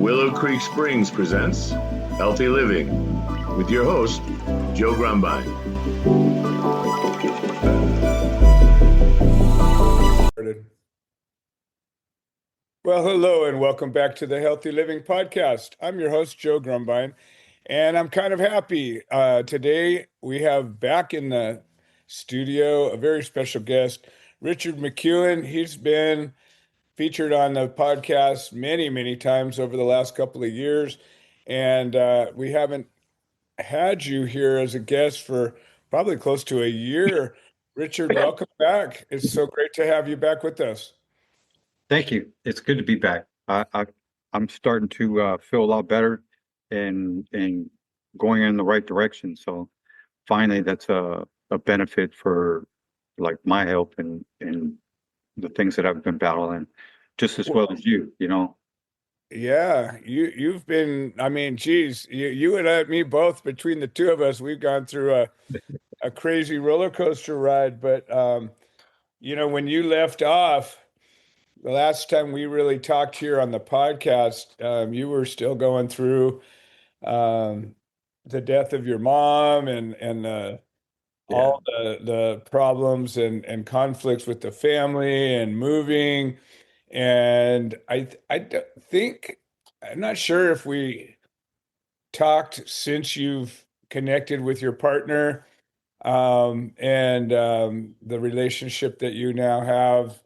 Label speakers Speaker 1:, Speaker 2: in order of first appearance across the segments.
Speaker 1: Willow Creek Springs presents Healthy Living with your host, Joe Grumbine.
Speaker 2: Well, hello and welcome back to the Healthy Living Podcast. I'm your host, Joe Grumbine, and I'm kind of happy. Today we have back in the studio a very special guest, Richard McCuen. He's been featured on the podcast many, many times over the last couple of years, and we haven't had you here as a guest for probably close to a year. Richard, welcome back. It's so great to have you back with us.
Speaker 3: Thank you. It's good to be back. I'm starting to feel a lot better and going in the right direction. So finally, that's a benefit for like my health and the things that I've been battling, just as well as you.
Speaker 2: Yeah, you've been, I mean, geez, you and me both, between the two of us, we've gone through a crazy roller coaster ride. But when you left off, the last time we really talked here on the podcast, you were still going through um, the death of your mom and all the problems and conflicts with the family and moving. And think, I'm not sure if we talked since you've connected with your partner, and the relationship that you now have.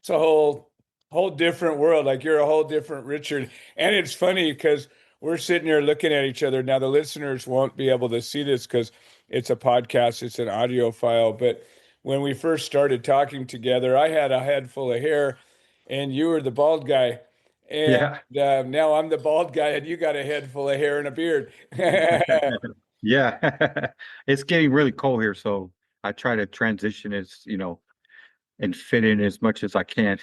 Speaker 2: It's a whole different world. Like, you're a whole different Richard. And it's funny because we're sitting here looking at each other. Now the listeners won't be able to see this because it's a podcast, it's an audio file. But when we first started talking together, I had a head full of hair and you were the bald guy. And
Speaker 3: Yeah.
Speaker 2: now I'm the bald guy and you got a head full of hair and a beard.
Speaker 3: Yeah. It's getting really cold here, so I try to transition and fit in as much as I can.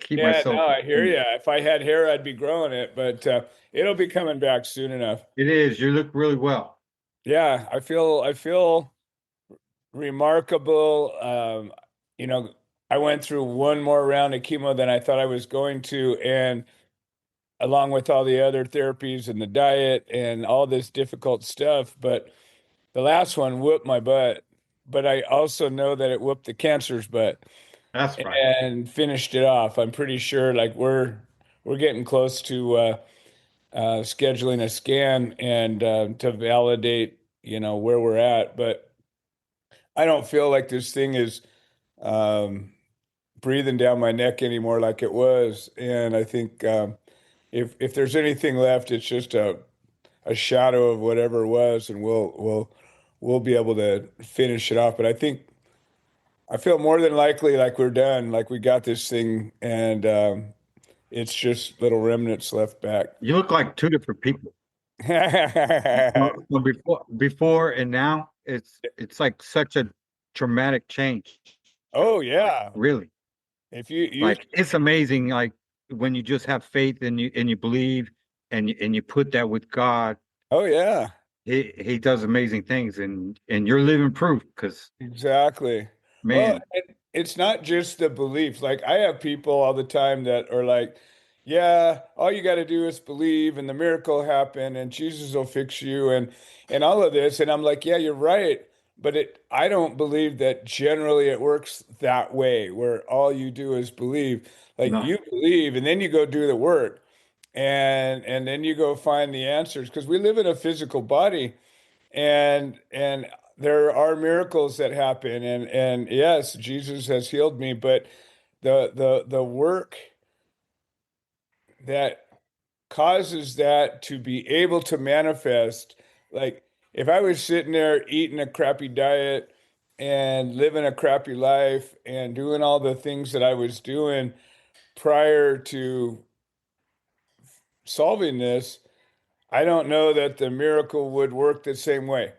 Speaker 3: Keep
Speaker 2: Yeah,
Speaker 3: myself.
Speaker 2: no, I hear you. If I had hair, I'd be growing it, but it'll be coming back soon enough.
Speaker 3: It is. You look really well.
Speaker 2: Yeah, I feel remarkable. I went through one more round of chemo than I thought I was going to, and along with all the other therapies and the diet and all this difficult stuff, but the last one whooped my butt. But I also know that it whooped the cancer's butt
Speaker 3: That's right.
Speaker 2: and finished it off. I'm pretty sure, like, we're getting close to scheduling a scan and to validate, where we're at. But I don't feel like this thing is um, breathing down my neck anymore like it was. And I think if there's anything left, it's just a shadow of whatever it was, and we'll be able to finish it off. But I feel more than likely like we're done, like we got this thing, and it's just little remnants left back.
Speaker 3: You look like two different people. Well, before and now, it's like such a dramatic change.
Speaker 2: Oh
Speaker 3: Like,
Speaker 2: yeah.
Speaker 3: really.
Speaker 2: If you
Speaker 3: Like, it's amazing, like when you just have faith and you believe and you put that with God.
Speaker 2: Oh yeah,
Speaker 3: He does amazing things, and you're living proof because,
Speaker 2: exactly. Well,
Speaker 3: man,
Speaker 2: it's not just the belief. Like, I have people all the time that are like, yeah, all you got to do is believe and the miracle will happen and Jesus will fix you and all of this. And I'm like, yeah, you're right. But I don't believe that generally it works that way, where all you do is believe. Like,
Speaker 3: no,
Speaker 2: you believe and then you go do the work, and then you go find the answers, because we live in a physical body, and there are miracles that happen, and yes, Jesus has healed me, but the work that causes that to be able to manifest, like, if I was sitting there eating a crappy diet and living a crappy life and doing all the things that I was doing prior to solving this, I don't know that the miracle would work the same way.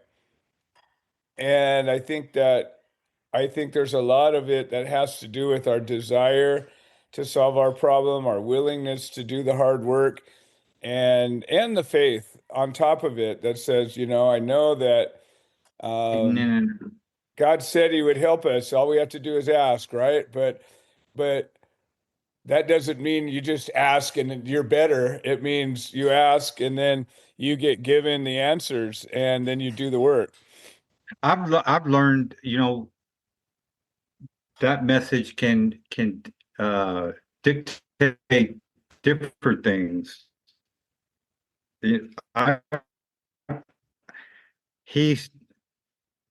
Speaker 2: And I think there's a lot of it that has to do with our desire to solve our problem, our willingness to do the hard work, and the faith on top of it that says, I know that um,
Speaker 3: and
Speaker 2: God said He would help us. All we have to do is ask, right? But that doesn't mean you just ask and you're better. It means you ask and then you get given the answers and then you do the work.
Speaker 3: I've learned, that message can dictate different things. I, he's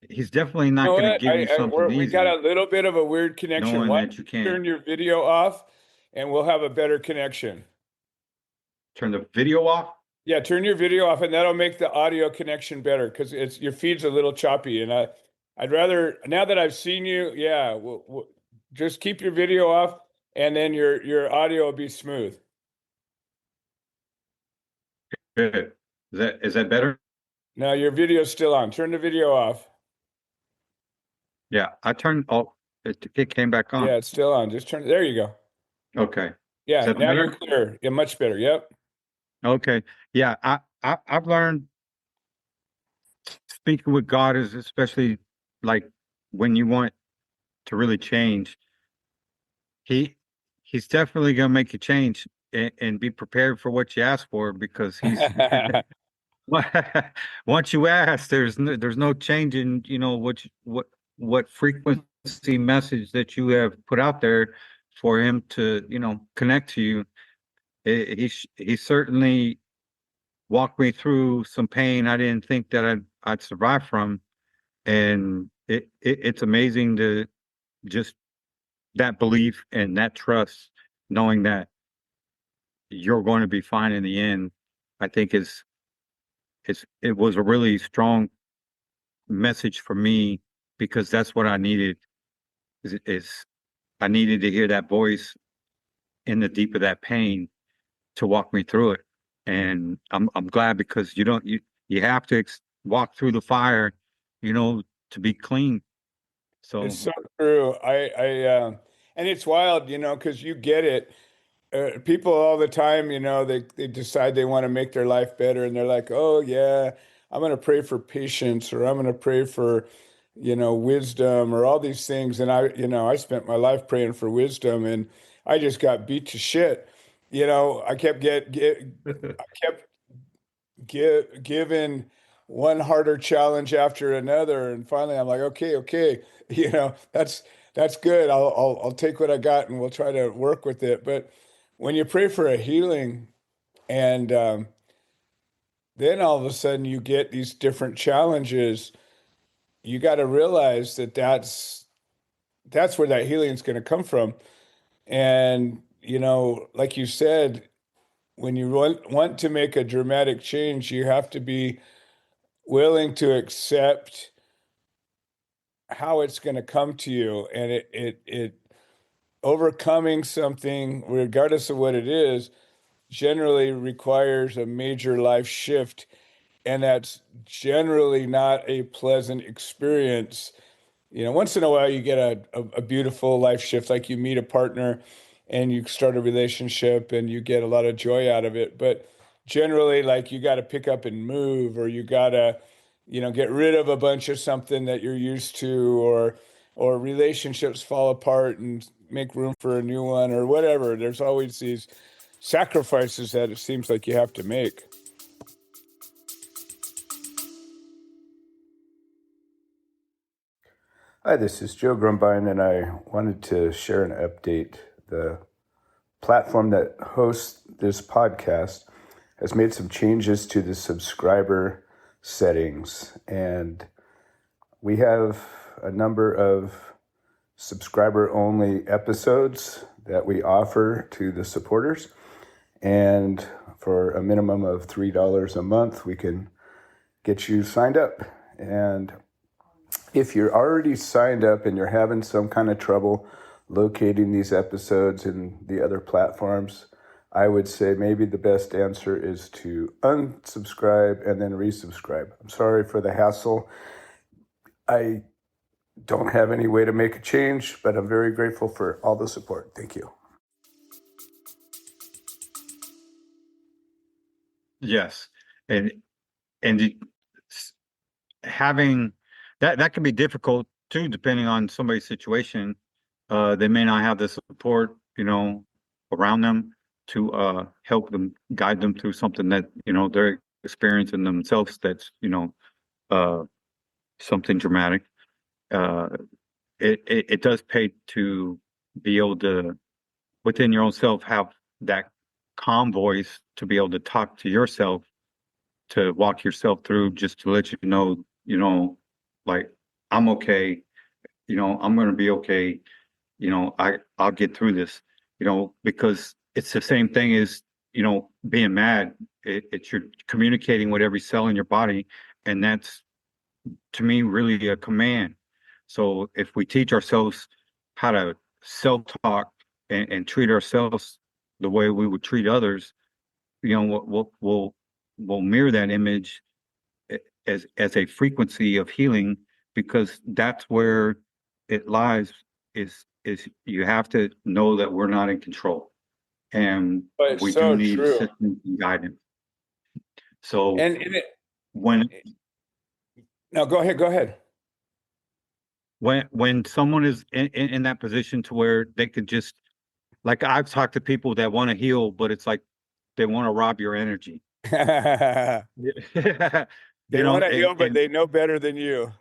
Speaker 3: he's definitely
Speaker 2: You
Speaker 3: not
Speaker 2: know
Speaker 3: going to
Speaker 2: what?
Speaker 3: give you something
Speaker 2: We got a
Speaker 3: easy,
Speaker 2: little bit of a weird connection.
Speaker 3: knowing
Speaker 2: Why
Speaker 3: that
Speaker 2: don't
Speaker 3: you
Speaker 2: you
Speaker 3: can't
Speaker 2: turn your video off and we'll have a better connection?
Speaker 3: turn the video off.
Speaker 2: Yeah, turn your video off and that'll make the audio connection better because it's your feed's a little choppy. And I'd rather, now that I've seen you, yeah, we'll just keep your video off and then your audio will be smooth.
Speaker 3: Good. Is that better?
Speaker 2: Now your video's still on. Turn the video off.
Speaker 3: Yeah, I turned. Oh, it came back on.
Speaker 2: Yeah, it's still on. Just turn it. There you go.
Speaker 3: Okay. Is
Speaker 2: Yeah,
Speaker 3: that
Speaker 2: now you're
Speaker 3: better?
Speaker 2: clear. Yeah, much better. Yep.
Speaker 3: Okay. Yeah, I've learned speaking with God is especially like when you want to really change. He he's definitely gonna make you change and be prepared for what you ask for because he's once you ask, there's no change in what frequency message that you have put out there for him to connect to you. He certainly walked me through some pain I didn't think that I'd survive from, and it's amazing to just that belief and that trust, knowing that you're going to be fine in the end. I think it was a really strong message for me because that's what I needed. Is I needed to hear that voice in the deep of that pain to walk me through it, and I'm glad because you have to walk through the fire, to be clean.
Speaker 2: It's
Speaker 3: So
Speaker 2: so true. And it's wild, because you get it. People all the time, they decide they want to make their life better, and they're like, "Oh yeah, I'm going to pray for patience, or I'm going to pray for, wisdom, or all these things." And I spent my life praying for wisdom, and I just got beat to shit. I I kept given one harder challenge after another, and finally I'm like, okay, that's good. I'll take what I got, and we'll try to work with it. But when you pray for a healing, and then all of a sudden you get these different challenges, you got to realize that that's where that healing is going to come from. And like you said, when you want to make a dramatic change, you have to be willing to accept how it's going to come to you, and it overcoming something regardless of what it is generally requires a major life shift, and that's generally not a pleasant experience. Once in a while you get a beautiful life shift, like you meet a partner and you start a relationship and you get a lot of joy out of it. But generally, like, you got to pick up and move, or you got to, get rid of a bunch of something that you're used to, or relationships fall apart and make room for a new one, or whatever. There's always these sacrifices that it seems like you have to make. Hi, this is Joe Grumbine, and I wanted to share an update. The platform that hosts this podcast has made some changes to the subscriber settings, and we have a number of subscriber-only episodes that we offer to the supporters, and for a minimum of $3 a month, we can get you signed up. And if you're already signed up and you're having some kind of trouble locating these episodes in the other platforms, I would say maybe the best answer is to unsubscribe and then resubscribe. I'm sorry for the hassle. I don't have any way to make a change, but I'm very grateful for all the support. Thank you.
Speaker 3: yes, and having that can be difficult too, depending on somebody's situation. They may not have the support, around them to help them, guide them through something that, they're experiencing themselves that's, something dramatic. Uh, it does pay to be able to, within your own self, have that calm voice to be able to talk to yourself, to walk yourself through, just to let like, I'm okay, I'm going to be okay, I'll get through this, because it's the same thing as, being mad. It's you're communicating with every cell in your body, and that's, to me, really a command. So if we teach ourselves how to self-talk and treat ourselves the way we would treat others, we'll mirror that image as a frequency of healing, because that's where it lies. Is you have to know that we're not in control, and
Speaker 2: But it's
Speaker 3: we do
Speaker 2: so
Speaker 3: need
Speaker 2: true.
Speaker 3: assistance and guidance. So
Speaker 2: And
Speaker 3: when
Speaker 2: no, go ahead. Go ahead.
Speaker 3: when someone is in that position to where they could just, like, I've talked to people that want to heal, but it's like they want to rob your energy.
Speaker 2: They want to heal, but
Speaker 3: and
Speaker 2: they know better than you.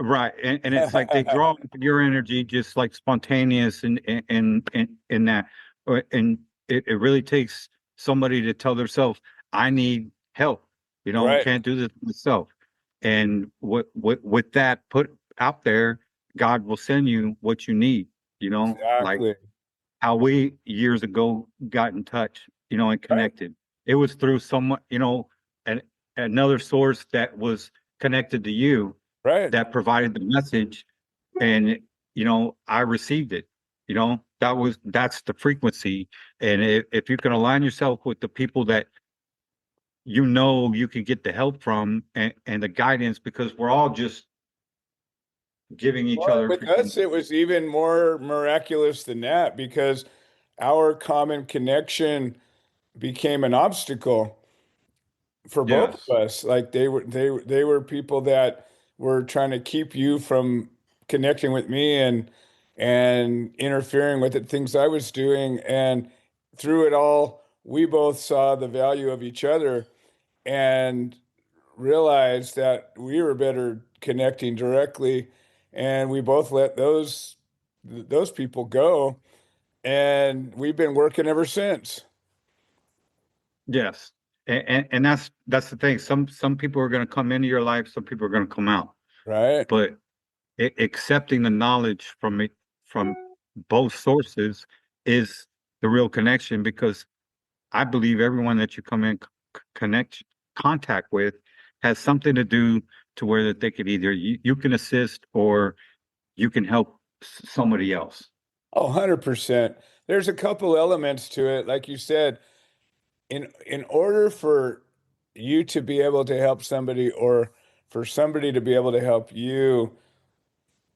Speaker 3: right, and it's like they draw your energy, just like spontaneous, and that, and it really takes somebody to tell themselves, I need help,
Speaker 2: Right.
Speaker 3: can't do this myself. And with that put out there, God will send you what you need, like
Speaker 2: Exactly.
Speaker 3: how we years ago got in touch, and
Speaker 2: Right.
Speaker 3: connected. It was through someone, an, another source that was connected to you,
Speaker 2: Right.
Speaker 3: that provided the message, and I received it. That's the frequency. And if you can align yourself with the people that you can get the help from, and the guidance, because we're all just giving each
Speaker 2: Well,
Speaker 3: other
Speaker 2: with
Speaker 3: freaking.
Speaker 2: us, it was even more miraculous than that because our common connection became an obstacle for both
Speaker 3: Yes,
Speaker 2: of us. Like they were people that were trying to keep you from connecting with me and interfering with the things I was doing. And through it all, we both saw the value of each other and realized that we were better connecting directly. And we both let those people go. And we've been working ever since.
Speaker 3: yes. And that's the thing. Some people are going to come into your life, some people are going to come out.
Speaker 2: Right.
Speaker 3: But accepting the knowledge from both sources is the real connection, because I believe everyone that you come in connect contact with has something to do, to where that they could either, you can assist, or you can help somebody else.
Speaker 2: Oh, 100%. There's a couple elements to it. Like you said, in order for you to be able to help somebody or for somebody to be able to help you,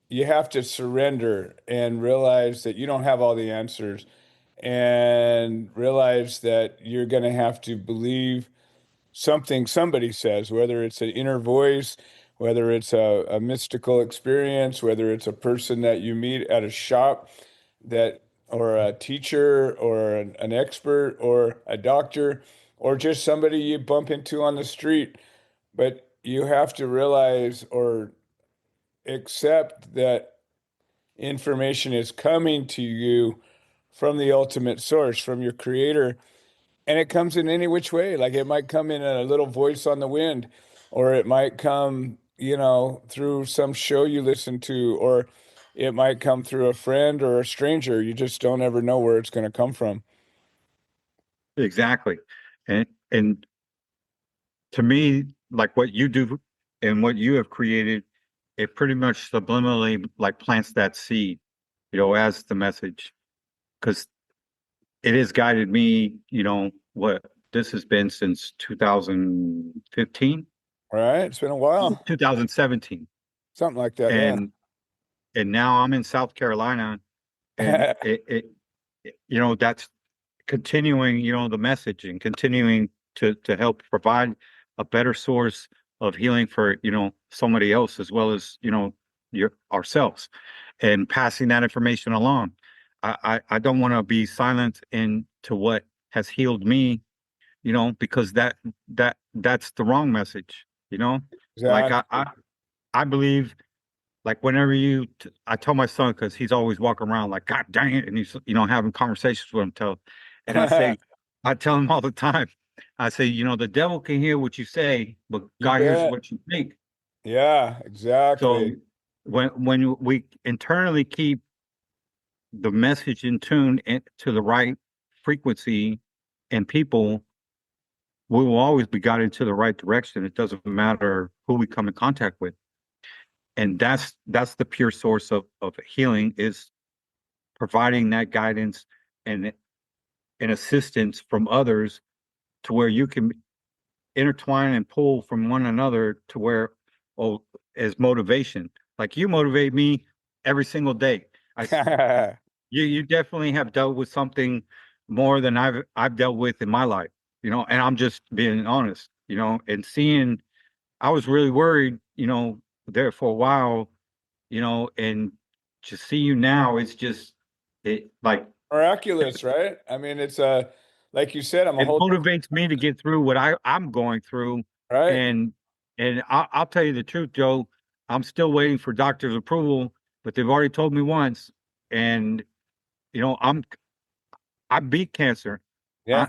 Speaker 2: you have to surrender and realize that you don't have all the answers and realize that you're going to have to believe something somebody says, whether it's an inner voice, whether it's a mystical experience, whether it's a person that you meet at a shop that, or a teacher, or an expert, or a doctor, or just somebody you bump into on the street. But you have to realize or accept that information is coming to you from the ultimate source, from your creator, and it comes in any which way. Like it might come in a little voice on the wind, or it might come, through some show you listen to, or it might come through a friend or a stranger. You just don't ever know where it's going to come from.
Speaker 3: Exactly. And to me, like what you do and what you have created, it pretty much subliminally like plants that seed, as the message, because it has guided me, what this has been since 2015,
Speaker 2: All right. It's been a while.
Speaker 3: 2017.
Speaker 2: Something like that. Yeah.
Speaker 3: And now I'm in South Carolina, and that's continuing, the message, and continuing to help provide a better source of healing for, somebody else, as well as, ourselves, and passing that information along. I don't want to be silent into what has healed me, because that's the wrong message, like
Speaker 2: Exactly.
Speaker 3: I believe, like whenever I tell my son, because he's always walking around like, God dang it, and he's having conversations with him, and I tell him all the time, I say, the devil can hear what you say, but
Speaker 2: You
Speaker 3: God hears
Speaker 2: bet.
Speaker 3: what you think.
Speaker 2: Yeah,
Speaker 3: So
Speaker 2: exactly.
Speaker 3: when we internally keep the message in tune to the right frequency and people, we will always be guided to the right direction. It doesn't matter who we come in contact with. And that's the pure source of healing, is providing that guidance and assistance from others, to where you can intertwine and pull from one another, to where, oh, as motivation. Like, you motivate me every single day. You definitely have dealt with something more than I've dealt with in my life, and I'm just being honest, and seeing, I was really worried, there for a while, and to see you now, it's just, it like,
Speaker 2: Miraculous, right? I mean, it's like you said, I'm a
Speaker 3: it
Speaker 2: whole different,
Speaker 3: motivates me to get through what I'm going through.
Speaker 2: right?
Speaker 3: And I'll tell you the truth, Joe. I'm still waiting for doctor's approval, but they've already told me once, and you know, I'm I beat cancer.
Speaker 2: Yeah.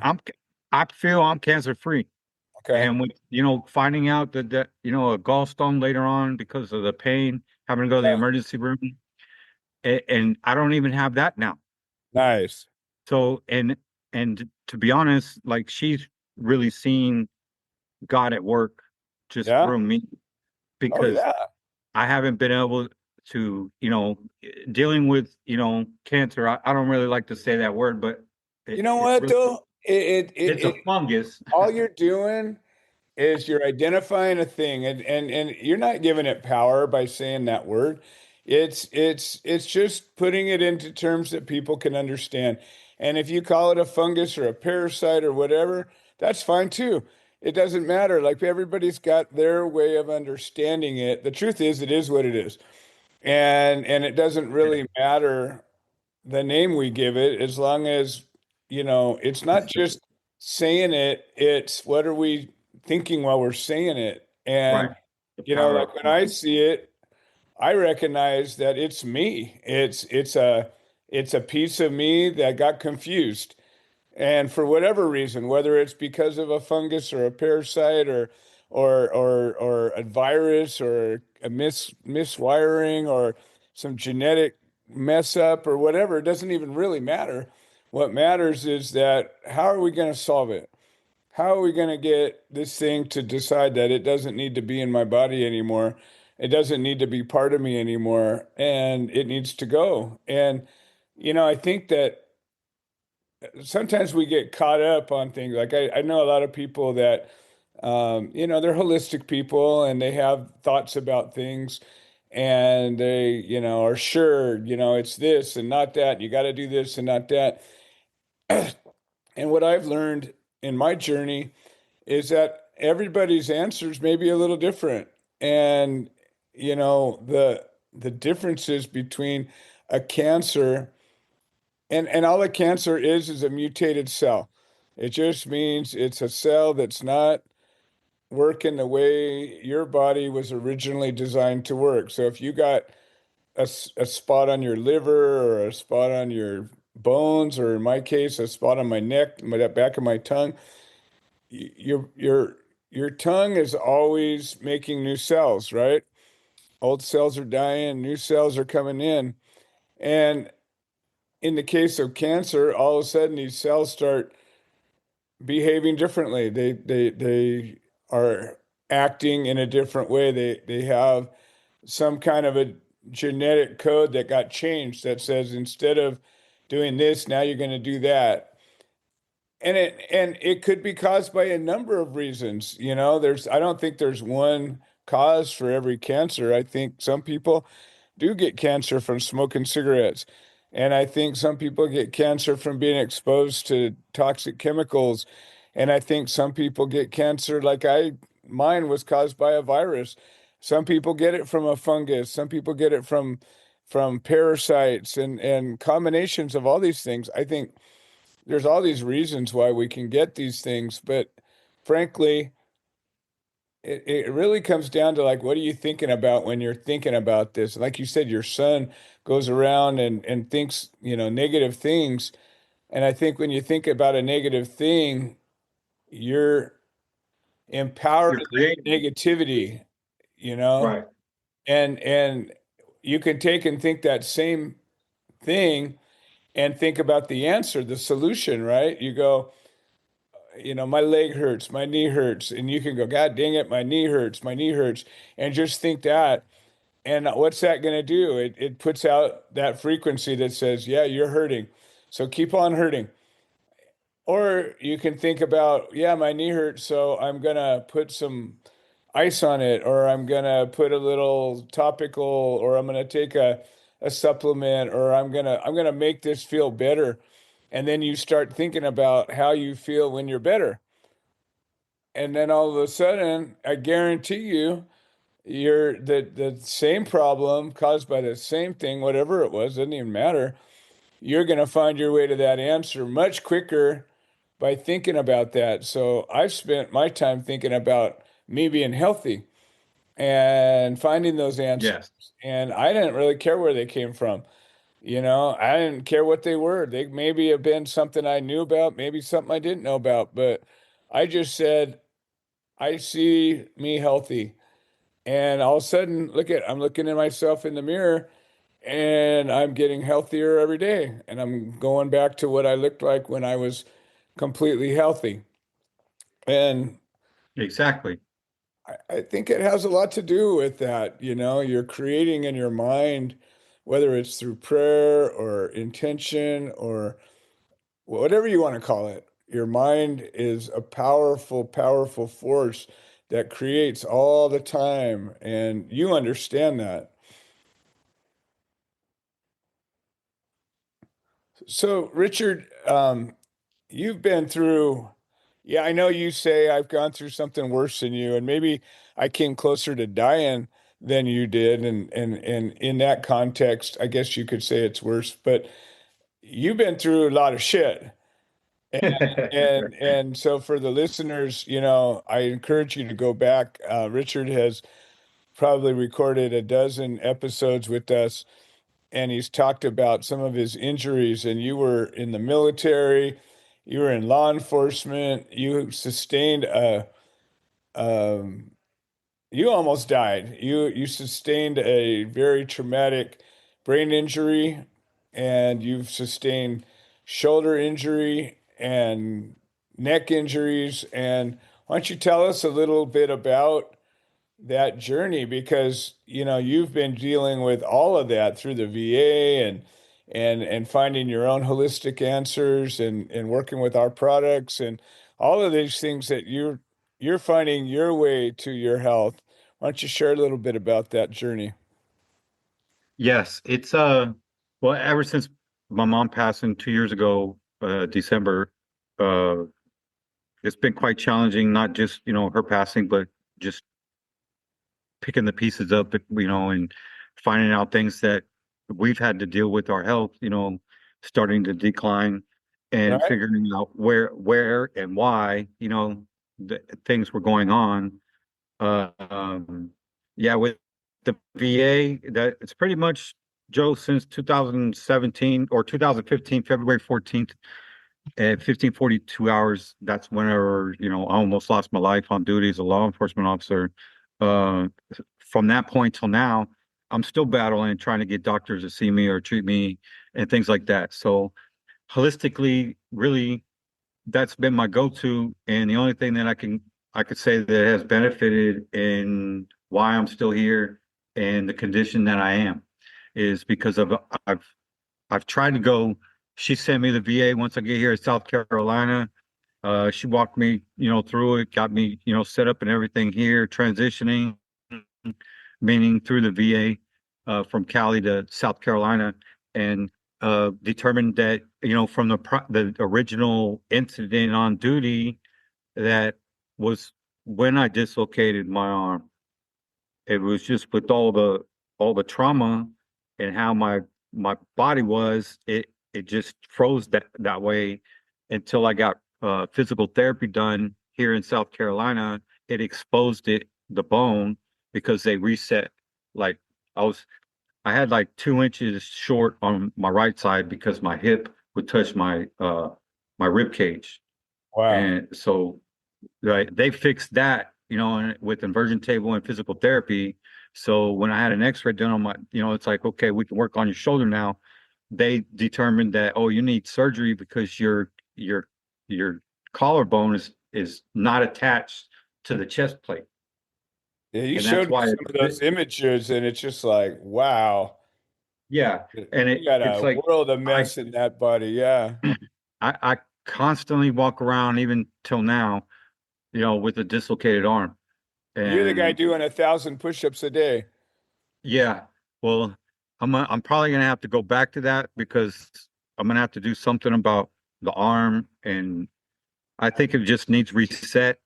Speaker 3: I feel I'm cancer free.
Speaker 2: Okay.
Speaker 3: And with finding out that a gallstone later on, because of the pain, having to go to the
Speaker 2: Yeah.
Speaker 3: emergency room, and I don't even have that now.
Speaker 2: Nice.
Speaker 3: So, and to be honest, like, she's really seen God at work just
Speaker 2: Yeah.
Speaker 3: through me,
Speaker 2: Oh
Speaker 3: because
Speaker 2: yeah.
Speaker 3: I haven't been able to, dealing with, cancer. I don't really like to say that word, but
Speaker 2: You know
Speaker 3: it's
Speaker 2: what
Speaker 3: really,
Speaker 2: though?
Speaker 3: it's a fungus.
Speaker 2: All you're doing is you're identifying a thing, and you're not giving it power by saying that word. It's just putting it into terms that people can understand. And if you call it a fungus or a parasite or whatever, that's fine too. It doesn't matter. Like, everybody's got their way of understanding it. The truth is, it is what it is. And it doesn't really matter the name we give it, as long as, it's not just saying it, it's what are we thinking while we're saying it.
Speaker 3: Right.
Speaker 2: And,
Speaker 3: The power of
Speaker 2: like when I
Speaker 3: thought.
Speaker 2: see it, I recognize that it's me. It's a piece of me that got confused. And for whatever reason, whether it's because of a fungus or a parasite or a virus or a miswiring or some genetic mess up or whatever, it doesn't even really matter. What matters is that, how are we going to solve it? How are we going to get this thing to decide that it doesn't need to be in my body anymore? It doesn't need to be part of me anymore, and it needs to go. And I think that sometimes we get caught up on things. Like, I know a lot of people that, they're holistic people and they have thoughts about things, and they, are sure, it's this and not that. You got to do this and not that. And what I've learned in my journey is that everybody's answers may be a little different. And, the differences between a cancer and all a cancer is a mutated cell. It just means it's a cell that's not working the way your body was originally designed to work. So if you got a spot on your liver or a spot on your bones, or in my case, a spot on my neck, my back of my tongue, your tongue is always making new cells, right? Old cells are dying, new cells are coming in. And in the case of cancer, all of a sudden these cells start behaving differently. They are acting in a different way. They have some kind of a genetic code that got changed that says, instead of doing this, now you're going to do that. And it could be caused by a number of reasons. I don't think there's one cause for every cancer. I think some people do get cancer from smoking cigarettes. And I think some people get cancer from being exposed to toxic chemicals. And I think some people get cancer, like mine was caused by a virus. Some people get it from a fungus. Some people get it from from parasites and combinations of all these things. I think there's all these reasons why we can get these things, but frankly, it really comes down to like, what are you thinking about when you're thinking about this? Like you said, your son goes around and thinks, negative things. And I think when you think about a negative thing, you're
Speaker 3: You're
Speaker 2: empowering that
Speaker 3: creating.
Speaker 2: negativity, you know,
Speaker 3: Right.
Speaker 2: and you can take and think that same thing and think about the answer, the solution, right? You go, my leg hurts, my knee hurts, and you can go, God dang it, my knee hurts, and just think that. And what's that going to do? It puts out that frequency that says, yeah, you're hurting. So keep on hurting. Or you can think about, yeah, my knee hurts, so I'm going to put some ice on it, or I'm going to put a little topical, or I'm going to take a supplement, or I'm going to make this feel better. And then you start thinking about how you feel when you're better. And then all of a sudden, I guarantee you, you're the same problem caused by the same thing, whatever it was, doesn't even matter. You're going to find your way to that answer much quicker by thinking about that. So I've spent my time thinking about me being healthy and finding those answers.
Speaker 3: Yes.
Speaker 2: And I didn't really care where they came from. I didn't care what they were. They maybe have been something I knew about, maybe something I didn't know about, but I just said, I see me healthy. And all of a sudden, I'm looking at myself in the mirror and I'm getting healthier every day. And I'm going back to what I looked like when I was completely healthy. And
Speaker 3: Exactly.
Speaker 2: I think it has a lot to do with that. You're creating in your mind, whether it's through prayer or intention or whatever you want to call it. Your mind is a powerful, powerful force that creates all the time. And you understand that. So, Richard, you've been through, yeah, I know you say I've gone through something worse than you, and maybe I came closer to dying than you did. And in that context, I guess you could say it's worse, but you've been through a lot of shit. And so for the listeners, I encourage you to go back. Richard has probably recorded a dozen episodes with us, and he's talked about some of his injuries. And you were in the military, you were in law enforcement, you sustained um, you almost died. You sustained a very traumatic brain injury, and you've sustained shoulder injury and neck injuries. And why don't you tell us a little bit about that journey? Because you've been dealing with all of that through the VA and finding your own holistic answers and working with our products and all of these things that you're finding your way to your health. Why don't you share a little bit about that journey?
Speaker 3: Yes, it's well, ever since my mom passed in 2 years ago, December, uh it's been quite challenging, not just, her passing, but just picking the pieces up, and finding out things that we've had to deal with our health, starting to decline and
Speaker 2: Right?
Speaker 3: figuring out where and why, things were going on. Um, yeah, with the VA, that it's pretty much, Joe, since 2017 or 2015, February 14th at 15:42 hours. That's whenever, I almost lost my life on duty as a law enforcement officer. Uh, from that point till now, I'm still battling, trying to get doctors to see me or treat me and things like that. So holistically, really, that's been my go-to. And the only thing that I could say that has benefited in why I'm still here and the condition that I am is because of I've I've tried to go. She sent me to the VA once I get here in South Carolina. She walked me, through it, got me, set up and everything here, transitioning, meaning through the VA, from Cali to South Carolina, and determined that, from the original incident on duty, that was when I dislocated my arm. It was just with all the trauma and how my body was, it just froze that way until I got physical therapy done here in South Carolina. It exposed the bone because they reset. Like I had like 2 inches short on my right side because my hip would touch my rib cage.
Speaker 2: Wow.
Speaker 3: And so right, they fixed that, with inversion table and physical therapy. So when I had an X-ray done on my, it's like, okay, we can work on your shoulder now. They determined that, oh, you need surgery because your collarbone is not attached to the chest plate.
Speaker 2: Yeah, you
Speaker 3: And that's
Speaker 2: showed me
Speaker 3: why
Speaker 2: some of those images, and it's just like, wow.
Speaker 3: yeah. And
Speaker 2: You got
Speaker 3: it's
Speaker 2: a
Speaker 3: like
Speaker 2: world of
Speaker 3: I
Speaker 2: mess in that body. Yeah.
Speaker 3: I constantly walk around even till now, with a dislocated arm.
Speaker 2: You're the guy
Speaker 3: And
Speaker 2: doing 1,000 push-ups a day.
Speaker 3: yeah, well, I'm probably gonna have to go back to that because I'm gonna have to do something about the arm, and I think it just needs reset,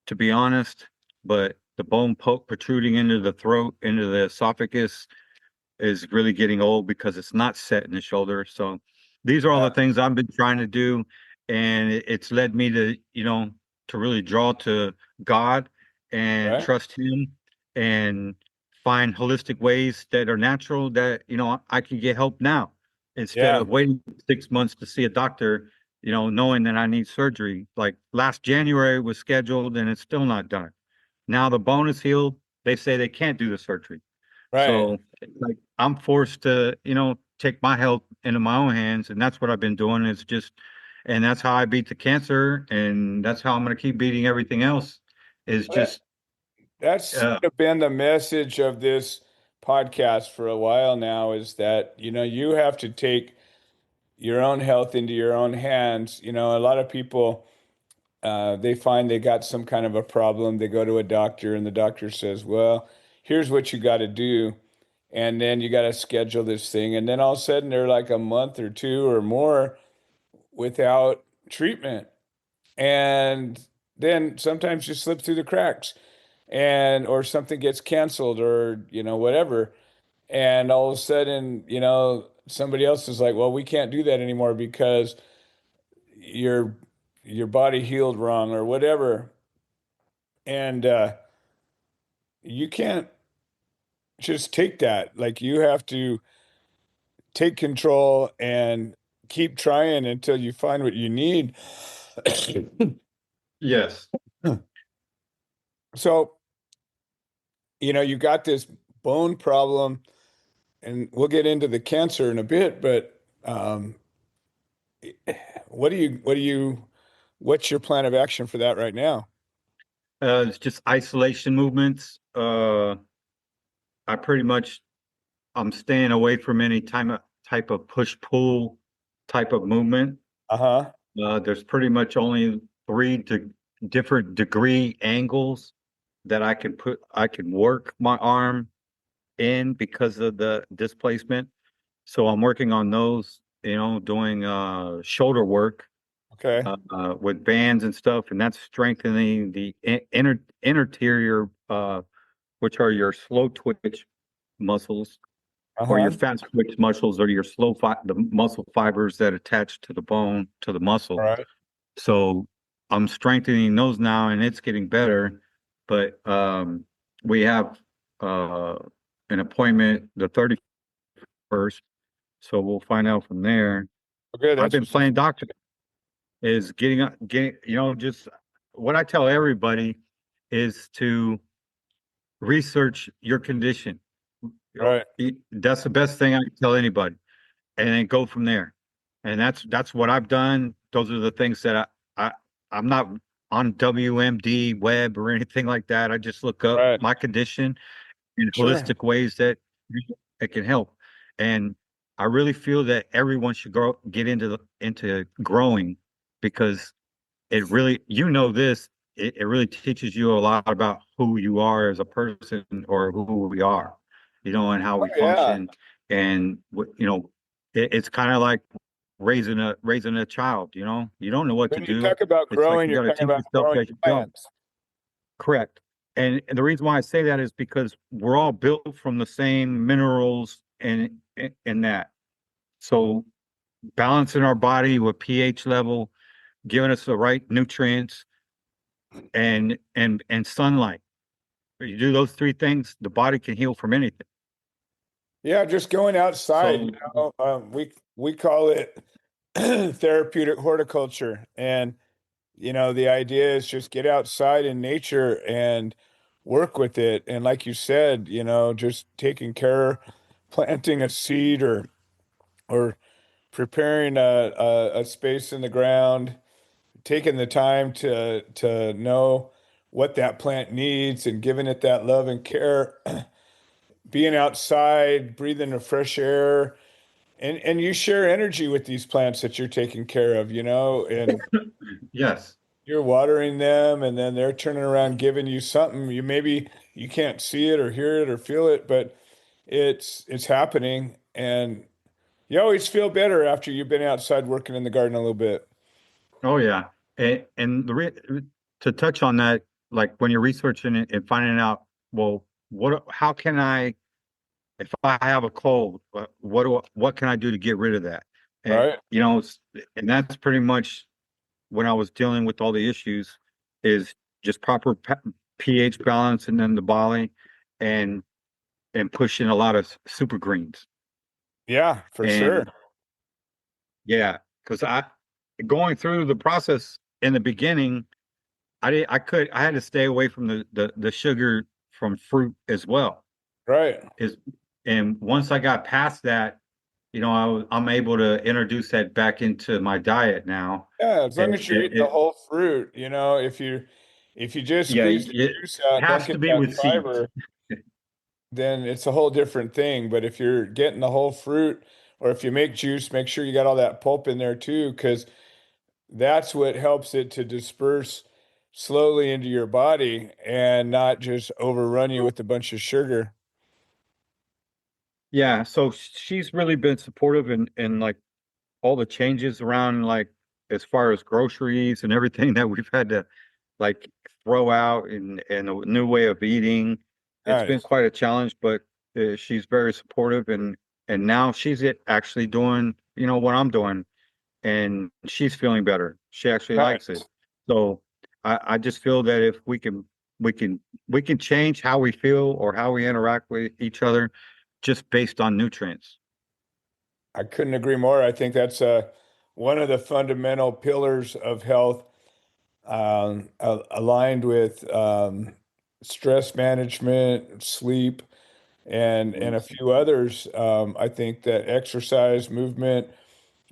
Speaker 3: to be honest. But the bone poke protruding into the throat, into the esophagus, is really getting old because it's not set in the shoulder. So these are all the
Speaker 2: Yeah.
Speaker 3: things I've been trying to do, and it's led me to, to really draw to God and
Speaker 2: Right.
Speaker 3: trust Him and find holistic ways that are natural that, I can get help now instead
Speaker 2: Yeah.
Speaker 3: of waiting 6 months to see a doctor, knowing that I need surgery. Like last January was scheduled and it's still not done. Now the bone is healed. They say they can't do the surgery.
Speaker 2: Right.
Speaker 3: So like I'm forced to, take my health into my own hands, and that's what I've been doing. And that's how I beat the cancer, and that's how I'm going to keep beating everything else. Is
Speaker 2: That,
Speaker 3: just
Speaker 2: that's
Speaker 3: uh,
Speaker 2: sort of been the message of this podcast for a while now, is that, you have to take your own health into your own hands. A lot of people, they find they got some kind of a problem. They go to a doctor, and the doctor says, well, here's what you got to do. And then you got to schedule this thing. And then all of a sudden they're like a month or two or more without treatment. And then sometimes you slip through the cracks, and or something gets canceled, or whatever. And all of a sudden, somebody else is like, well, we can't do that anymore because your your body healed wrong or whatever. And you can't just take that. Like, you have to take control and keep trying until you find what you need.
Speaker 3: yes,
Speaker 2: So, you got this bone problem, and we'll get into the cancer in a bit, but what's your plan of action for that right now?
Speaker 3: it's just isolation movements. I pretty much I'm staying away from any type of push pull type of movement.
Speaker 2: Uh-huh.
Speaker 3: There's pretty much only different degree angles that I can work my arm in because of the displacement. So I'm working on those, doing shoulder work
Speaker 2: Okay.
Speaker 3: with bands and stuff, and that's strengthening the interior, which are your slow twitch muscles or your
Speaker 2: Uh-huh.
Speaker 3: fast twitch muscles or your the muscle fibers that attach to the bone, to the
Speaker 2: All
Speaker 3: muscle.
Speaker 2: right.
Speaker 3: So I'm strengthening those now and it's getting better. But we have uh, an appointment the 31st. So we'll find out from there.
Speaker 2: Okay,
Speaker 3: I've
Speaker 2: that's
Speaker 3: been
Speaker 2: what's up.
Speaker 3: playing doctor, is getting, just what I tell everybody is to research your condition.
Speaker 2: Right.
Speaker 3: That's the best thing I can tell anybody, and then go from there. And that's what I've done. Those are the things that I'm not on WMD web or anything like that. I just look up
Speaker 2: Right.
Speaker 3: my condition in
Speaker 2: Sure.
Speaker 3: holistic ways that can help. And I really feel that everyone should get into growing, because it really, this, it really teaches you a lot about who you are as a person, or who we are, and how
Speaker 2: Oh,
Speaker 3: we
Speaker 2: yeah.
Speaker 3: function. And it's kind of like raising a child. You don't know what to
Speaker 2: When you
Speaker 3: do.
Speaker 2: talk about
Speaker 3: It's like
Speaker 2: growing,
Speaker 3: you
Speaker 2: you're
Speaker 3: got to
Speaker 2: talking
Speaker 3: teach
Speaker 2: about
Speaker 3: yourself
Speaker 2: growing
Speaker 3: as you go.
Speaker 2: plants.
Speaker 3: Correct. And the reason why I say that is because we're all built from the same minerals in that. So balancing our body with pH level, giving us the right nutrients, and sunlight. You do those three things, the body can heal from anything.
Speaker 2: Yeah, just going outside,
Speaker 3: So
Speaker 2: we call it therapeutic horticulture. And, the idea is just get outside in nature and work with it. And like you said, just taking care, planting a seed or preparing a space in the ground, taking the time to know what that plant needs and giving it that love and care, being outside, breathing the fresh air, and you share energy with these plants that you're taking care of, and
Speaker 3: yes.
Speaker 2: you're watering them, and then they're turning around giving you something. You can't see it or hear it or feel it, but it's happening, and you always feel better after you've been outside working in the garden a little bit.
Speaker 3: Oh yeah. And to touch on that, like when you're researching it and finding out, well, how can I, if I have a cold, what can I do to get rid of that? And,
Speaker 2: Right.
Speaker 3: and that's pretty much when I was dealing with all the issues is just proper pH balance and then the body and, pushing a lot of super greens.
Speaker 2: Yeah, for sure.
Speaker 3: And yeah, because going through the process in the beginning, I had to stay away from the sugar from fruit as well.
Speaker 2: Right.
Speaker 3: And once I got past that, I'm able to introduce that back into my diet now.
Speaker 2: Yeah, as long
Speaker 3: And
Speaker 2: as you're eating the whole fruit, if you just
Speaker 3: yeah,
Speaker 2: squeeze the
Speaker 3: it
Speaker 2: juice out, don't
Speaker 3: has to
Speaker 2: get
Speaker 3: be
Speaker 2: that
Speaker 3: with seeds.
Speaker 2: fiber, then it's a whole different thing. But if you're getting the whole fruit, or if you make juice, make sure you got all that pulp in there too, because that's what helps it to disperse slowly into your body and not just overrun you with a bunch of sugar.
Speaker 3: Yeah, so she's really been supportive in like all the changes around, like as far as groceries and everything that we've had to like throw out, and a new way of eating. It's been
Speaker 2: Nice.
Speaker 3: quite a challenge, but she's very supportive, and now she's actually doing what I'm doing, and she's feeling better. She actually likes it.
Speaker 2: Nice.
Speaker 3: So I just feel that if we can we can change how we feel or how we interact with each other just based on nutrients.
Speaker 2: I couldn't agree more. I think that's one of the fundamental pillars of health, aligned with stress management, sleep, and a few others. I think that exercise, movement,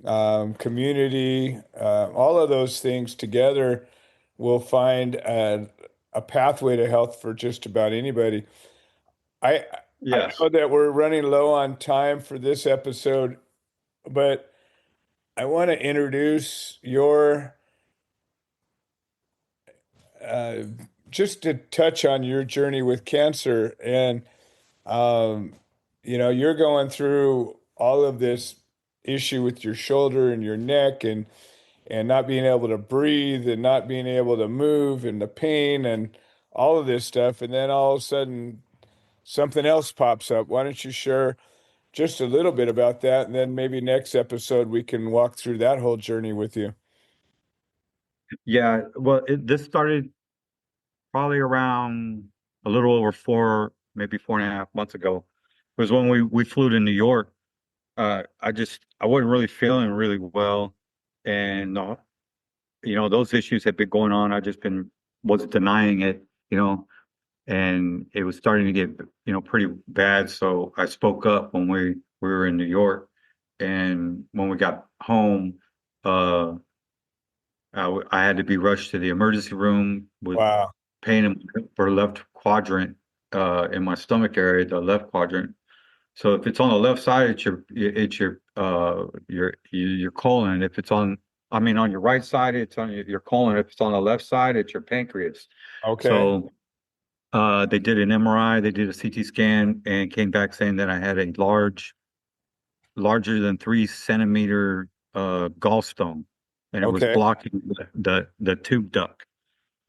Speaker 2: community, all of those things together will find a pathway to health for just about anybody. I I
Speaker 3: Yes.
Speaker 2: know that we're running low on time for this episode, but I want to introduce your uh, just to touch on your journey with cancer. And um, you're going through all of this issue with your shoulder and your neck, and not being able to breathe and not being able to move, and the pain and all of this stuff. And then all of a sudden something else pops up. Why don't you share just a little bit about that? And then maybe next episode we can walk through that whole journey with you.
Speaker 3: Yeah. Well, this started probably around a little over maybe 4.5 months ago. It was when we flew to New York. I wasn't really feeling really well, and those issues had been going on. I just was denying it, and it was starting to get pretty bad. So I spoke up when we were in New York, and when we got home, uh, I had to be rushed to the emergency room with
Speaker 2: Wow.
Speaker 3: pain in for left quadrant, in my stomach area, the left quadrant. So if it's on the left side, it's your colon. If it's on your right side, it's on your colon. If it's on the left side, it's your pancreas.
Speaker 2: Okay.
Speaker 3: So they did an MRI, they did a CT scan, and came back saying that I had a larger than 3 centimeter gallstone, and it was
Speaker 2: Okay.
Speaker 3: blocking the tube duct.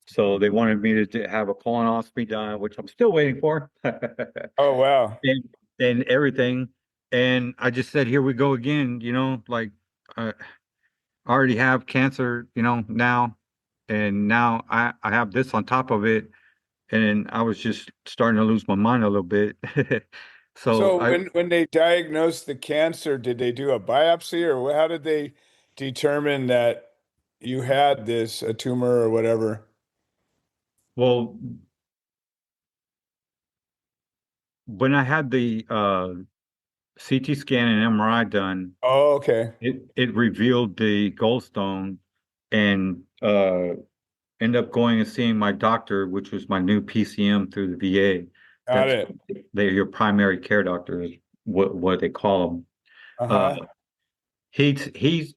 Speaker 3: So they wanted me to have a colonoscopy done, which I'm still waiting for.
Speaker 2: Oh, wow.
Speaker 3: and, and everything. and I just said, here we go again, like I already have cancer, now, and now I have this on top of it, and I was just starting to lose my mind a little bit. So
Speaker 2: So when they diagnosed the cancer, did they do a biopsy, or how did they determine that you had this a tumor or whatever?
Speaker 3: well, when I had the CT scan and MRI done,
Speaker 2: Oh, okay.
Speaker 3: it revealed the gallstone, and ended up going and seeing my doctor, which was my new PCM through the VA.
Speaker 2: Got
Speaker 3: That's
Speaker 2: it.
Speaker 3: your primary care doctor is what they call them.
Speaker 2: Uh-huh.
Speaker 3: Uh, he's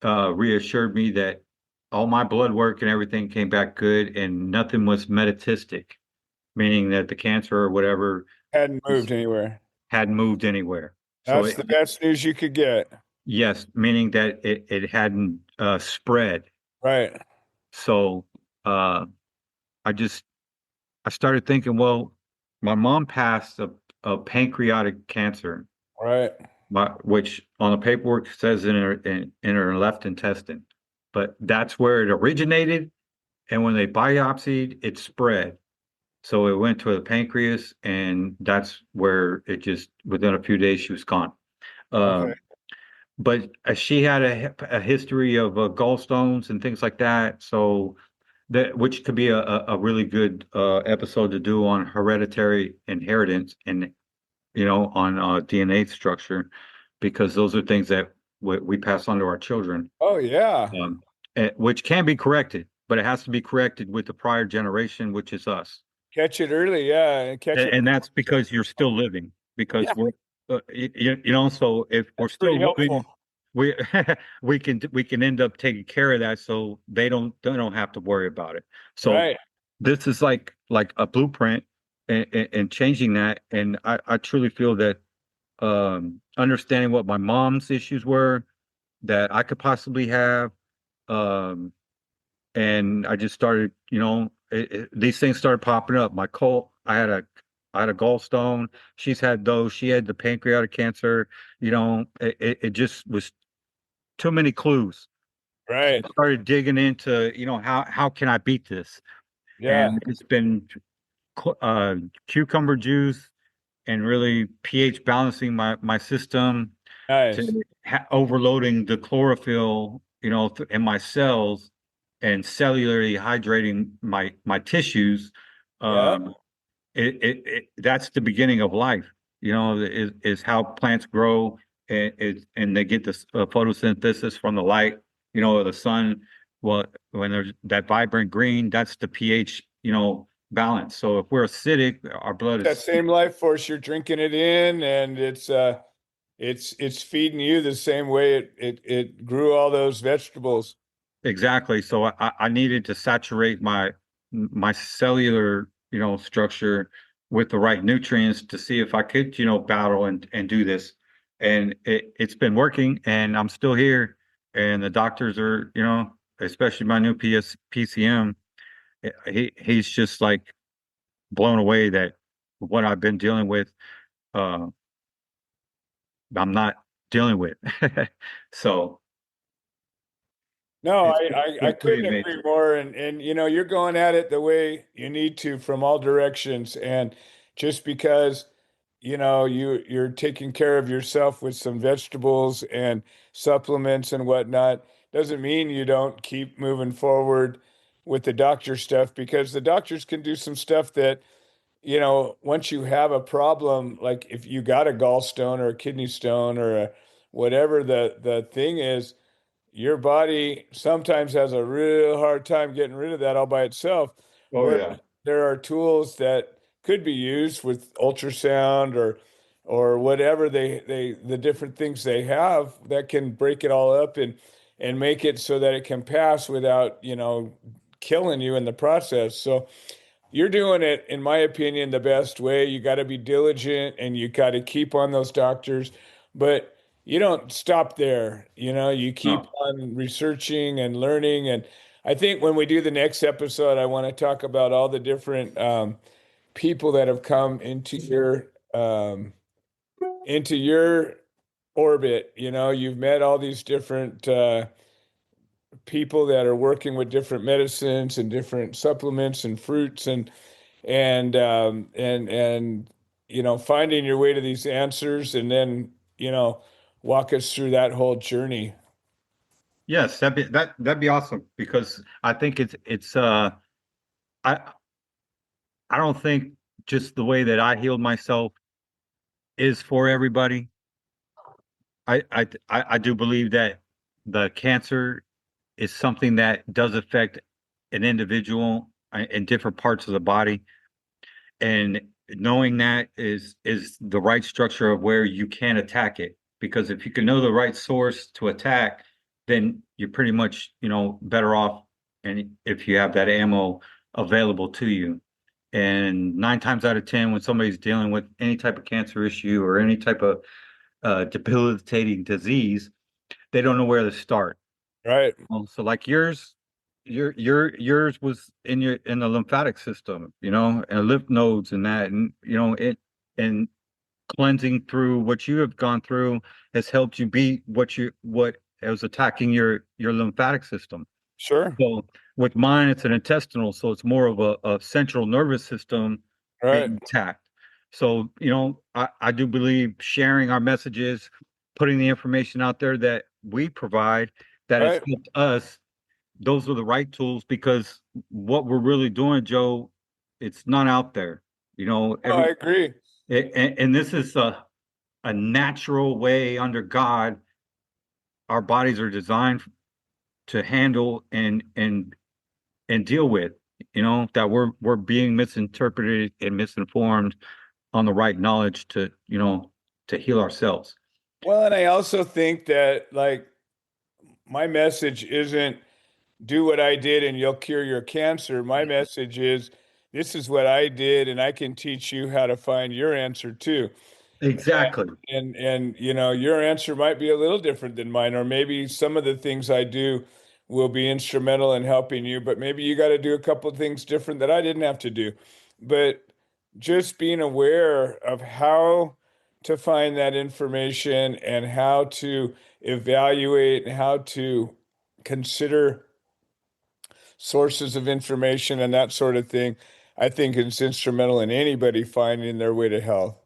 Speaker 3: reassured me that all my blood work and everything came back good, and nothing was metastatic, meaning that the cancer or whatever
Speaker 2: Hadn't moved anywhere.
Speaker 3: hadn't moved anywhere. So
Speaker 2: That's the best news you could get.
Speaker 3: yes, meaning that it hadn't spread.
Speaker 2: Right.
Speaker 3: So uh, I just I started thinking, well, my mom passed a pancreatic cancer,
Speaker 2: Right.
Speaker 3: which on the paperwork says in her left intestine, but that's where it originated. And when they biopsied, it spread. So it went to the pancreas, and that's where it just within a few days she was gone. Uh,
Speaker 2: Okay.
Speaker 3: but she had a history of gallstones and things like that. So that which could be a really good episode to do on hereditary inheritance and on DNA structure, because those are things that we pass on to our children,
Speaker 2: Oh, yeah.
Speaker 3: um, which can be corrected, but it has to be corrected with the prior generation, which is us.
Speaker 2: Catch it early. Yeah. And catch it.
Speaker 3: And that's because you're still living, because
Speaker 2: Yeah.
Speaker 3: we're so if we're
Speaker 2: That's pretty
Speaker 3: still
Speaker 2: helpful.
Speaker 3: living, we we can end up taking care of that, so they don't have to worry about it. So
Speaker 2: Right.
Speaker 3: this is like a blueprint, and changing that, and I truly feel that understanding what my mom's issues were that I could possibly have, um and I just started, these things started popping up. I had a gallstone. She's had those. She had the pancreatic cancer. It just was too many clues. So
Speaker 2: Right.
Speaker 3: I started digging into, how can I beat this?
Speaker 2: Yeah.
Speaker 3: And it's been cucumber juice and really pH balancing my system,
Speaker 2: Nice.
Speaker 3: to overloading the chlorophyll, in my cells, and cellularly hydrating my tissues.
Speaker 2: Yeah.
Speaker 3: Um, that's the beginning of life. Is how plants grow, and they get this photosynthesis from the light, of the sun. Well, when there's that vibrant green, that's the pH, balance. So if we're acidic, our blood
Speaker 2: That
Speaker 3: is
Speaker 2: same life force, you're drinking it in, and it's feeding you the same way it grew all those vegetables.
Speaker 3: exactly. So I needed to saturate my cellular, structure with the right nutrients to see if I could, battle and do this. And it's been working, and I'm still here. And the doctors are, especially my new PCM, he's just like blown away that what I've been dealing with, uh, I'm not dealing with. So
Speaker 2: No,
Speaker 3: it's
Speaker 2: I
Speaker 3: been pretty
Speaker 2: couldn't agree
Speaker 3: amazing.
Speaker 2: more. And you're going at it the way you need to from all directions. And just because, you're taking care of yourself with some vegetables and supplements and whatnot, doesn't mean you don't keep moving forward with the doctor stuff, because the doctors can do some stuff that, once you have a problem, like if you got a gallstone or a kidney stone or whatever the thing is, your body sometimes has a real hard time getting rid of that all by itself.
Speaker 3: Oh
Speaker 2: Where
Speaker 3: yeah.
Speaker 2: there are tools that could be used with ultrasound or whatever the different things they have that can break it all up and make it so that it can pass without, killing you in the process. So you're doing it, in my opinion, the best way. You got to be diligent and you got to keep on those doctors, but you don't stop there. You keep
Speaker 3: No.
Speaker 2: on researching and learning. And I think when we do the next episode, I want to talk about all the different people that have come into your into your orbit. You know, you've met all these different people that are working with different medicines and different supplements and fruits and you know, finding your way to these answers, and then, you know, walk us through that whole journey.
Speaker 3: Yes, that'd be awesome because I think I I don't think just the way that I healed myself is for everybody. I do believe that the cancer is something that does affect an individual in different parts of the body, and knowing that is the right structure of where you can attack it. Because if you can know the right source to attack, then you're pretty much, better off, and if you have that ammo available to you. And 9 times out of 10, when somebody's dealing with any type of cancer issue or any type of debilitating disease, they don't know where to start.
Speaker 2: Right.
Speaker 3: So like yours was in the lymphatic system, and lymph nodes and that, and and cleansing through what you have gone through has helped you beat what was attacking your lymphatic system.
Speaker 2: Sure.
Speaker 3: So with mine, it's an intestinal, so it's more of a central nervous system
Speaker 2: Right.
Speaker 3: being attacked. So, I do believe sharing our messages, putting the information out there that we provide that has
Speaker 2: Right.
Speaker 3: helped us, those are the right tools, because what we're really doing, Joe, it's not out there.
Speaker 2: Oh, I agree.
Speaker 3: And this is a natural way under God. Our bodies are designed to handle and deal with, that we're being misinterpreted and misinformed on the right knowledge to heal ourselves.
Speaker 2: Well, and I also think that, like, my message isn't do what I did and you'll cure your cancer. My message is this is what I did, and I can teach you how to find your answer too.
Speaker 3: Exactly.
Speaker 2: And you know, your answer might be a little different than mine, or maybe some of the things I do will be instrumental in helping you, but maybe you got to do a couple of things different that I didn't have to do. But just being aware of how to find that information and how to evaluate and how to consider sources of information and that sort of thing, I think is instrumental in anybody finding their way to health.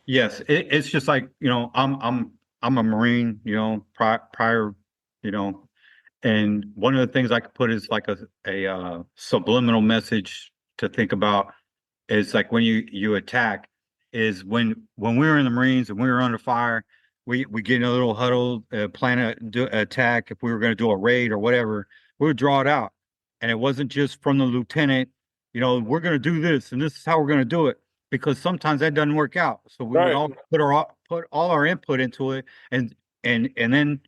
Speaker 3: Yes, it's just like, I'm a Marine, prior, you know, and one of the things I could put is like a subliminal message to think about is like when you attack, is when we were in the Marines and we were under fire, we get in a little huddle, plan attack. If we were going to do a raid or whatever, we would draw it out, and it wasn't just from the lieutenant. We're going to do this, and this is how we're going to do it, because sometimes that doesn't work out. So we would
Speaker 2: Right,
Speaker 3: all put all our input into it, and then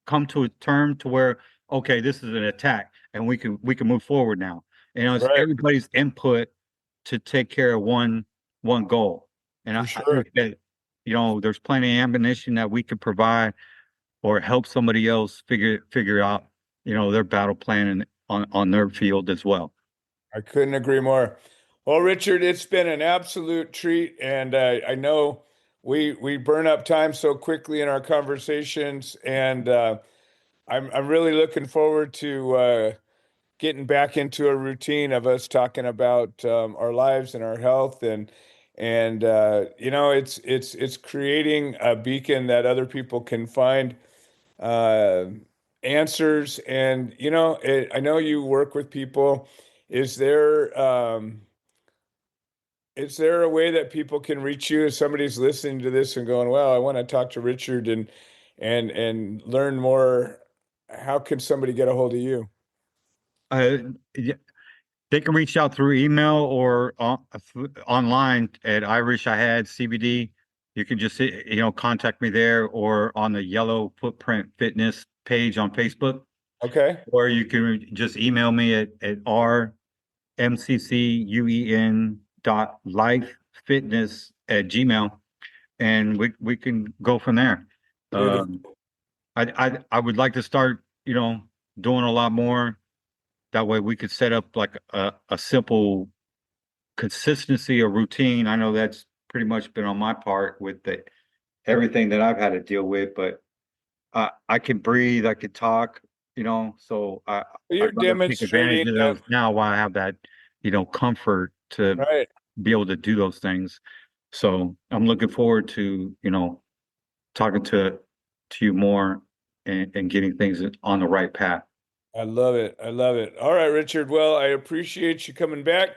Speaker 3: come to a term to where, okay, this is an attack, and we can move forward now. It's
Speaker 2: right,
Speaker 3: everybody's input to take care of one goal. And
Speaker 2: for
Speaker 3: I
Speaker 2: sure.
Speaker 3: think that, there's plenty of ammunition that we could provide or help somebody else figure out, their battle plan and on their field as well.
Speaker 2: I couldn't agree more. Well, Richard, it's been an absolute treat, and I know we burn up time so quickly in our conversations, and I'm really looking forward to getting back into a routine of us talking about our lives and our health, and you know, it's creating a beacon that other people can find uh, answers. And you know, I know you work with people. Is there is there a way that people can reach you if somebody's listening to this and going, "Well, I want to talk to Richard and learn more"? How can somebody get a hold of you?
Speaker 3: Uh, yeah, they can reach out through email or online at I Wish I Had CBD. You can just, contact me there, or on the Yellow Footprint Fitness page on Facebook,
Speaker 2: Okay.
Speaker 3: or you can just email me at rmccuen.lifefitness@gmail, and we can go from there.
Speaker 2: Beautiful.
Speaker 3: Um, I would like to start, doing a lot more. That way we could set up like a simple consistency or routine. I know that's pretty much been on my part with everything that I've had to deal with, but I can breathe, I can talk, so
Speaker 2: You're
Speaker 3: I'd rather take advantage
Speaker 2: demonstrating
Speaker 3: of
Speaker 2: that,
Speaker 3: those now while I have that, comfort to
Speaker 2: right?
Speaker 3: be able to do those things. So I'm looking forward to, talking to you more and getting things on the right path.
Speaker 2: I love it. I love it. All right, Richard. Well, I appreciate you coming back,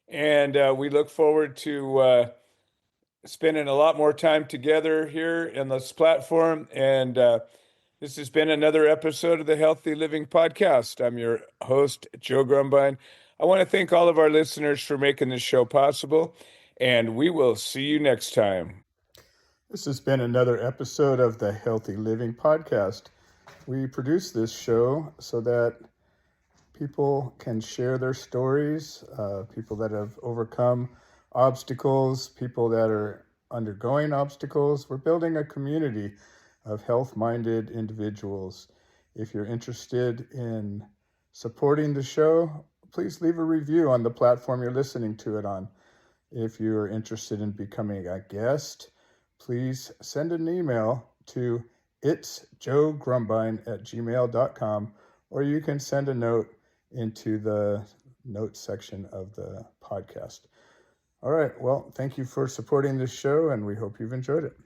Speaker 2: and we look forward to spending a lot more time together here in this platform. And this has been another episode of the Healthy Living Podcast. I'm your host, Joe Grumbine. I want to thank all of our listeners for making this show possible, and we will see you next time. This has been another episode of the Healthy Living Podcast. We produce this show so that people can share their stories, people that have overcome obstacles, people that are undergoing obstacles. We're building a community of health-minded individuals. If you're interested in supporting the show, please leave a review on the platform you're listening to it on. If you're interested in becoming a guest, please send an email to itsjoegrumbine@gmail.com, or you can send a note into the notes section of the podcast. All right. Well, thank you for supporting this show, and we hope you've enjoyed it.